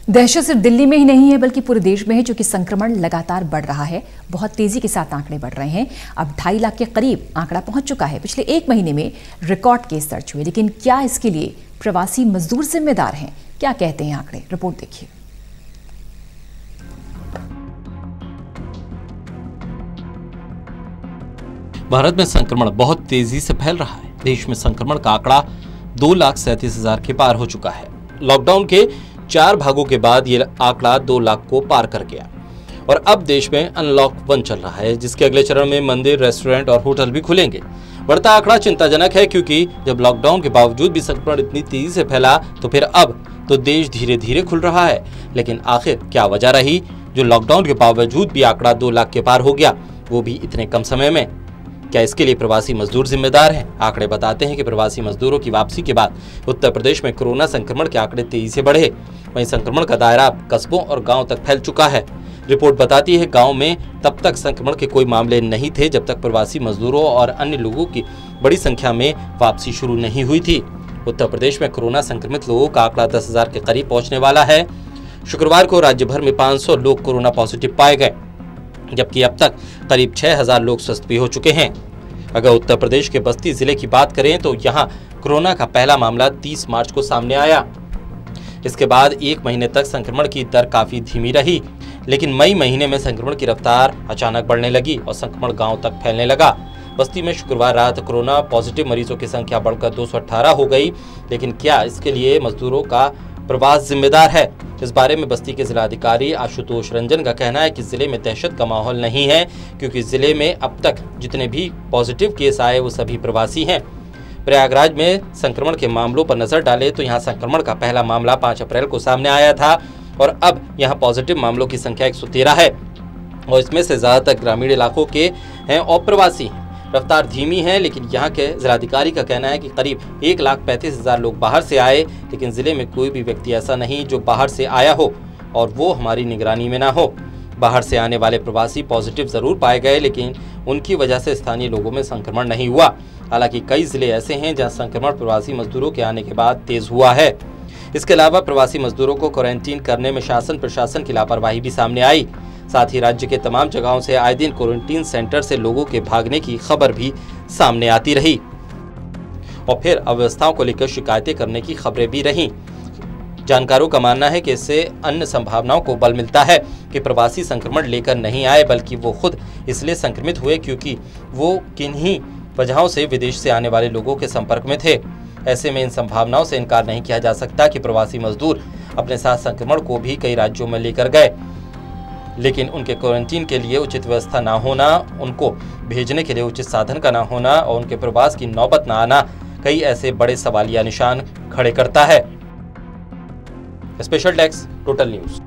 दहशत सिर्फ दिल्ली में ही नहीं है बल्कि पूरे देश में है, क्योंकि संक्रमण लगातार बढ़ रहा है। बहुत तेजी के साथ आंकड़े बढ़ रहे हैं। अब 2.5 लाख के करीब आंकड़ा पहुंच चुका है। पिछले 1 महीने में रिकॉर्ड केस दर्ज हुए। लेकिन क्या इसके लिए प्रवासी मजदूर जिम्मेदार हैं? क्या कहते हैं आंकड़े? रिपोर्ट देखिए। भारत में संक्रमण बहुत तेजी से फैल रहा है। देश में संक्रमण का आंकड़ा 2,37,000 के पार हो चुका है। लॉकडाउन के 4 भागों के बाद ये आंकड़ा 2 लाख को पार कर गया और अब देश में अनलॉक 1 चल रहा है, जिसके अगले चरण में मंदिर, रेस्टोरेंट और होटल भी खुलेंगे। बढ़ता आंकड़ा चिंताजनक है, क्योंकि जब लॉकडाउन के बावजूद भी संक्रमण इतनी तेजी से फैला तो फिर अब तो देश धीरे धीरे खुल रहा है। लेकिन आखिर क्या वजह रही जो लॉकडाउन के बावजूद भी आंकड़ा 2 लाख के पार हो गया, वो भी इतने कम समय में? क्या इसके लिए प्रवासी मजदूर जिम्मेदार हैं? आंकड़े बताते हैं कि प्रवासी मजदूरों की वापसी के बाद उत्तर प्रदेश में कोरोना संक्रमण के आंकड़े तेजी से बढ़े। वहीं संक्रमण का दायरा कस्बों और गांव तक फैल चुका है। रिपोर्ट बताती है गांव में तब तक संक्रमण के कोई मामले नहीं थे जब तक प्रवासी मजदूरों और अन्य लोगों की बड़ी संख्या में वापसी शुरू नहीं हुई थी। उत्तर प्रदेश में कोरोना संक्रमित लोगों का आंकड़ा 10,000 के करीब पहुंचने वाला है। शुक्रवार को राज्य भर में 500 लोग कोरोना पॉजिटिव पाए गए, जबकि अब तक करीब 6,000 लोग स्वस्थ भी हो चुके हैं। अगर उत्तर प्रदेश के बस्ती जिले की बात करें तो यहां कोरोना का पहला मामला 30 मार्च को सामने आया। इसके बाद 1 महीने तक संक्रमण की दर काफी धीमी रही, लेकिन मई महीने में संक्रमण की रफ्तार अचानक बढ़ने लगी और संक्रमण गांव तक फैलने लगा। बस्ती में शुक्रवार रात कोरोना पॉजिटिव मरीजों की संख्या बढ़कर 218 हो गई। लेकिन क्या इसके लिए मजदूरों का प्रवास जिम्मेदार है? इस बारे में बस्ती के जिलाधिकारी आशुतोष रंजन का कहना है कि जिले में दहशत का माहौल नहीं है, क्योंकि जिले में अब तक जितने भी पॉजिटिव केस आए वो सभी प्रवासी हैं। प्रयागराज में संक्रमण के मामलों पर नजर डालें तो यहाँ संक्रमण का पहला मामला 5 अप्रैल को सामने आया था और अब यहाँ पॉजिटिव मामलों की संख्या 113 है और इसमें से ज्यादातर ग्रामीण इलाकों के हैं और प्रवासी। रफ्तार धीमी है, लेकिन यहाँ के जिलाधिकारी का कहना है कि करीब 1,35,000 लोग बाहर से आए, लेकिन जिले में कोई भी व्यक्ति ऐसा नहीं जो बाहर से आया हो और वो हमारी निगरानी में ना हो। बाहर से आने वाले प्रवासी पॉजिटिव जरूर पाए गए, लेकिन उनकी वजह से स्थानीय लोगों में संक्रमण नहीं हुआ। हालांकि कई जिले ऐसे हैं जहां संक्रमण प्रवासी मजदूरों के आने के बाद तेज हुआ है। इसके अलावा प्रवासी मजदूरों को क्वारंटीन करने में शासन प्रशासन की लापरवाही भी सामने आई। साथ ही राज्य के तमाम जगहों से आए दिन क्वारंटीन सेंटर से लोगों के भागने की खबर भी सामने आती रही और फिर अव्यवस्थाओं को लेकर शिकायतें करने की खबरें भी रहीं। जानकारों का मानना है कि इससे अन्य संभावनाओं को बल मिलता है कि प्रवासी संक्रमण लेकर नहीं आए, बल्कि वो खुद इसलिए संक्रमित हुए क्योंकि वो किन्हीं वजहों से विदेश से आने वाले लोगों के संपर्क में थे। ऐसे में इन संभावनाओं से इनकार नहीं किया जा सकता कि प्रवासी मजदूर अपने साथ संक्रमण को भी कई राज्यों में लेकर गए, लेकिन उनके क्वारंटीन के लिए उचित व्यवस्था ना होना, उनको भेजने के लिए उचित साधन का ना होना और उनके प्रवास की नौबत ना आना कई ऐसे बड़े सवालिया निशान खड़े करता है। Special desk, total news.